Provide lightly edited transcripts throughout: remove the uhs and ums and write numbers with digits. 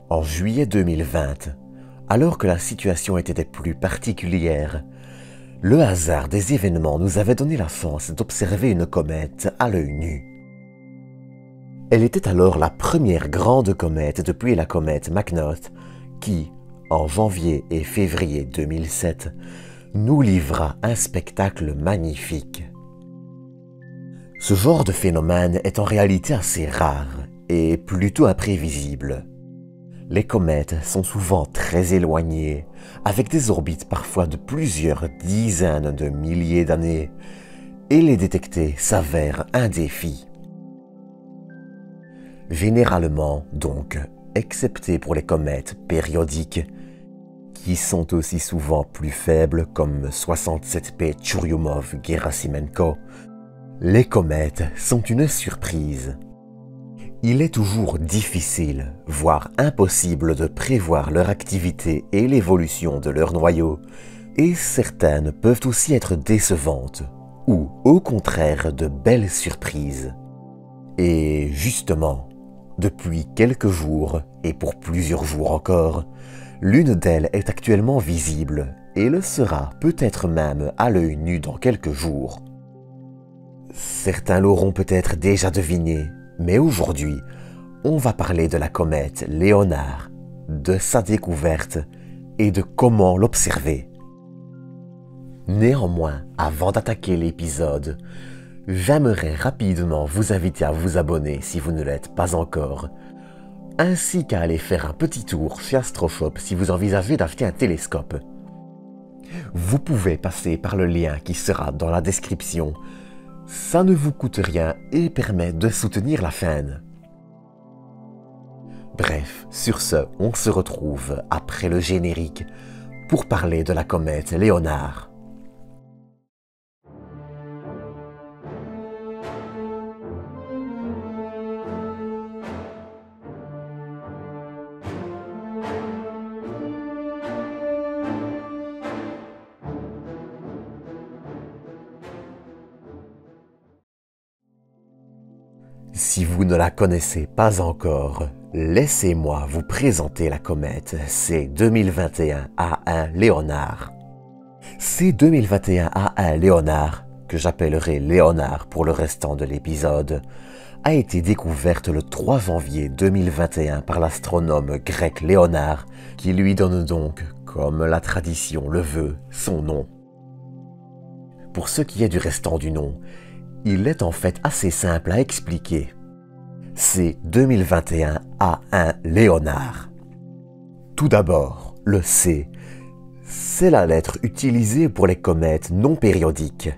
En juillet 2020, alors que la situation était des plus particulières, le hasard des événements nous avait donné la chance d'observer une comète à l'œil nu. Elle était alors la première grande comète depuis la comète McNaught qui, en janvier et février 2007, nous livra un spectacle magnifique. Ce genre de phénomène est en réalité assez rare et plutôt imprévisible. Les comètes sont souvent très éloignées, avec des orbites parfois de plusieurs dizaines de milliers d'années, et les détecter s'avère un défi. Généralement, donc, excepté pour les comètes périodiques, qui sont aussi souvent plus faibles comme 67P Churyumov-Gerasimenko, les comètes sont une surprise. Il est toujours difficile, voire impossible de prévoir leur activité et l'évolution de leur noyau, et certaines peuvent aussi être décevantes, ou au contraire de belles surprises. Et justement, depuis quelques jours, et pour plusieurs jours encore, l'une d'elles est actuellement visible, et le sera peut-être même à l'œil nu dans quelques jours. Certains l'auront peut-être déjà deviné, mais aujourd'hui, on va parler de la comète Léonard, de sa découverte et de comment l'observer. Néanmoins, avant d'attaquer l'épisode, j'aimerais rapidement vous inviter à vous abonner si vous ne l'êtes pas encore, ainsi qu'à aller faire un petit tour chez Astroshop si vous envisagez d'acheter un télescope. Vous pouvez passer par le lien qui sera dans la description. Ça ne vous coûte rien et permet de soutenir la chaîne. Bref, sur ce, on se retrouve après le générique pour parler de la comète Léonard. Si vous ne la connaissez pas encore, laissez-moi vous présenter la comète C2021 A1 Léonard. C2021 A1 Léonard, que j'appellerai Léonard pour le restant de l'épisode, a été découverte le 3 janvier 2021 par l'astronome grec Léonard, qui lui donne donc, comme la tradition le veut, son nom. Pour ce qui est du restant du nom, il est en fait assez simple à expliquer. C'est 2021 A1 Léonard. Tout d'abord, le C, c'est la lettre utilisée pour les comètes non périodiques.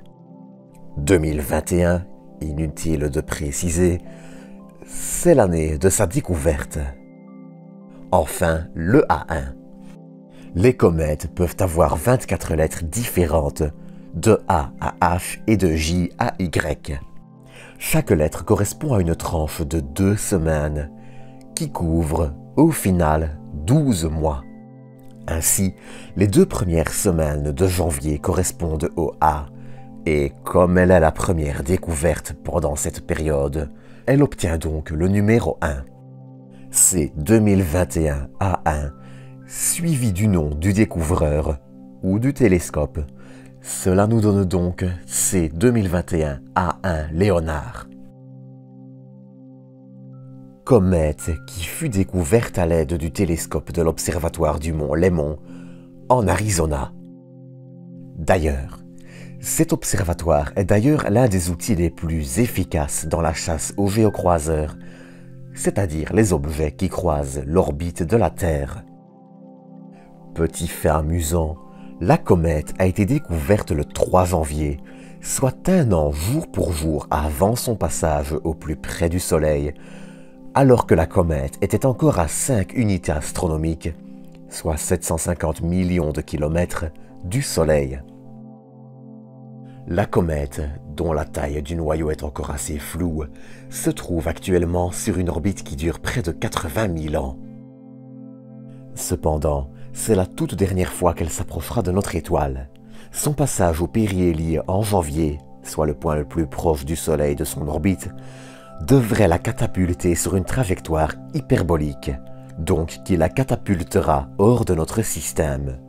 2021, inutile de préciser, c'est l'année de sa découverte. Enfin, le A1. Les comètes peuvent avoir 24 lettres différentes, de A à H et de J à Y. Chaque lettre correspond à une tranche de 2 semaines, qui couvre, au final, 12 mois. Ainsi, les 2 premières semaines de janvier correspondent au A, et comme elle est la première découverte pendant cette période, elle obtient donc le numéro 1. C'est 2021 A1, suivi du nom du découvreur ou du télescope. Cela nous donne donc C2021 A1 Léonard. Comète qui fut découverte à l'aide du télescope de l'observatoire du mont Lemmon, en Arizona. D'ailleurs, cet observatoire est l'un des outils les plus efficaces dans la chasse aux géocroiseurs, c'est-à-dire les objets qui croisent l'orbite de la Terre. Petit fait amusant, la comète a été découverte le 3 janvier, soit 1 an jour pour jour avant son passage au plus près du Soleil, alors que la comète était encore à 5 unités astronomiques, soit 750 millions de kilomètres, du Soleil. La comète, dont la taille du noyau est encore assez floue, se trouve actuellement sur une orbite qui dure près de 80 000 ans. Cependant, c'est la toute dernière fois qu'elle s'approchera de notre étoile. Son passage au périhélie en janvier, soit le point le plus proche du Soleil de son orbite, devrait la catapulter sur une trajectoire hyperbolique, donc qui la catapultera hors de notre système.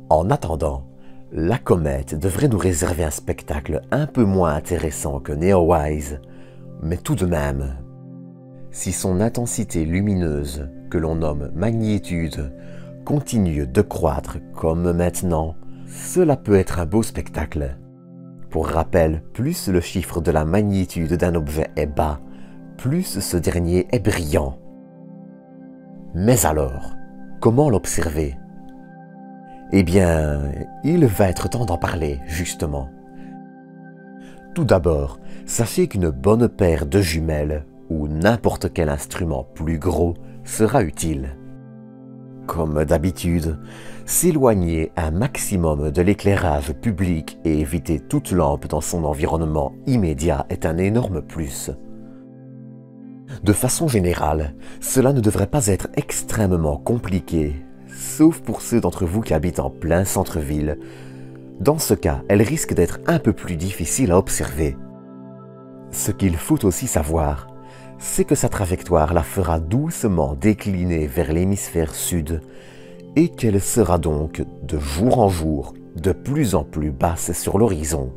En attendant, la comète devrait nous réserver un spectacle un peu moins intéressant que Neowise, mais tout de même, si son intensité lumineuse, que l'on nomme magnitude, continue de croître comme maintenant, cela peut être un beau spectacle. Pour rappel, plus le chiffre de la magnitude d'un objet est bas, plus ce dernier est brillant. Mais alors, comment l'observer? Eh bien, il va être temps d'en parler, justement. Tout d'abord, sachez qu'une bonne paire de jumelles, ou n'importe quel instrument plus gros, sera utile. Comme d'habitude, s'éloigner un maximum de l'éclairage public et éviter toute lampe dans son environnement immédiat est un énorme plus. De façon générale, cela ne devrait pas être extrêmement compliqué, sauf pour ceux d'entre vous qui habitent en plein centre-ville. Dans ce cas, elle risque d'être un peu plus difficile à observer. Ce qu'il faut aussi savoir, c'est que sa trajectoire la fera doucement décliner vers l'hémisphère sud et qu'elle sera donc, de jour en jour, de plus en plus basse sur l'horizon.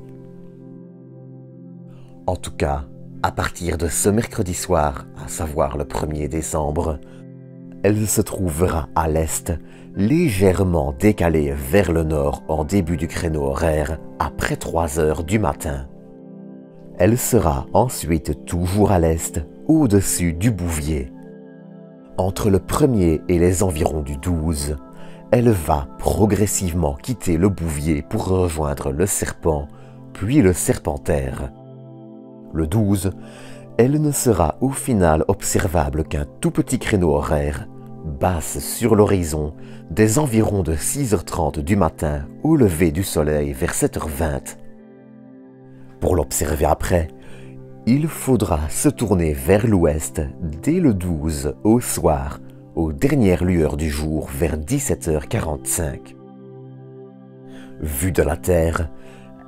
En tout cas, à partir de ce mercredi soir, à savoir le 1er décembre, elle se trouvera à l'est, légèrement décalée vers le nord en début du créneau horaire, après 3 heures du matin. Elle sera ensuite toujours à l'est, au-dessus du Bouvier. Entre le 1er et les environs du 12, elle va progressivement quitter le Bouvier pour rejoindre le Serpent, puis le Serpentaire. Le 12, elle ne sera au final observable qu'un tout petit créneau horaire, basse sur l'horizon, des environs de 6h30 du matin au lever du soleil vers 7h20. Pour l'observer après, il faudra se tourner vers l'ouest dès le 12 au soir, aux dernières lueurs du jour vers 17h45. Vue de la Terre,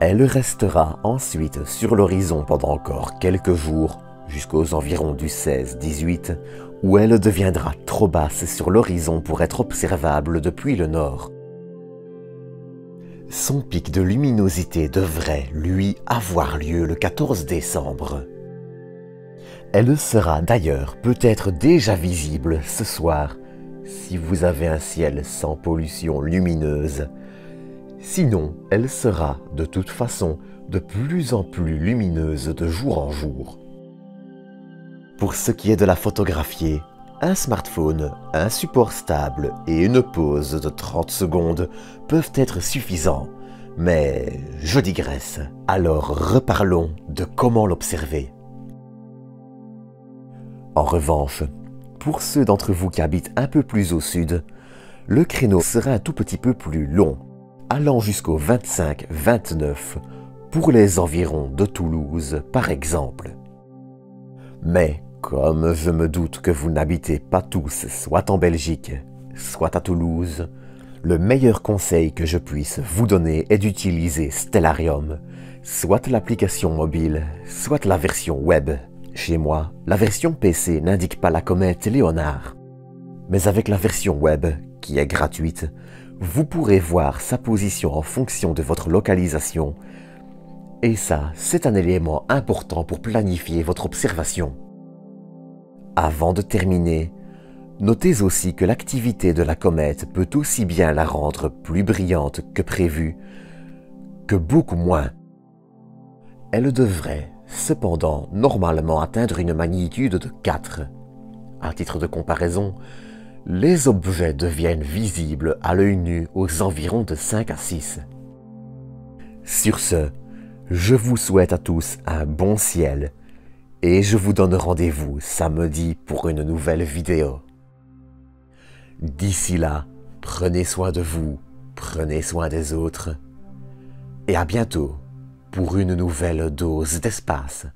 elle restera ensuite sur l'horizon pendant encore quelques jours, jusqu'aux environs du 16-18, où elle deviendra trop basse sur l'horizon pour être observable depuis le nord. Son pic de luminosité devrait, lui, avoir lieu le 14 décembre. Elle sera d'ailleurs peut-être déjà visible ce soir, si vous avez un ciel sans pollution lumineuse. Sinon, elle sera, de toute façon, de plus en plus lumineuse de jour en jour. Pour ce qui est de la photographier, un smartphone, un support stable et une pause de 30 secondes peuvent être suffisants. Mais je digresse, alors reparlons de comment l'observer. En revanche, pour ceux d'entre vous qui habitent un peu plus au sud, le créneau sera un tout petit peu plus long, allant jusqu'au 25-29 pour les environs de Toulouse par exemple. Mais comme je me doute que vous n'habitez pas tous soit en Belgique, soit à Toulouse, le meilleur conseil que je puisse vous donner est d'utiliser Stellarium, soit l'application mobile, soit la version web. Chez moi, la version PC n'indique pas la comète Léonard. Mais avec la version web, qui est gratuite, vous pourrez voir sa position en fonction de votre localisation. Et ça, c'est un élément important pour planifier votre observation. Avant de terminer, notez aussi que l'activité de la comète peut aussi bien la rendre plus brillante que prévu, que beaucoup moins. Elle devrait cependant normalement atteindre une magnitude de 4. À titre de comparaison, les objets deviennent visibles à l'œil nu aux environs de 5 à 6. Sur ce, je vous souhaite à tous un bon ciel et je vous donne rendez-vous samedi pour une nouvelle vidéo. D'ici là, prenez soin de vous, prenez soin des autres et à bientôt pour une nouvelle dose d'espace.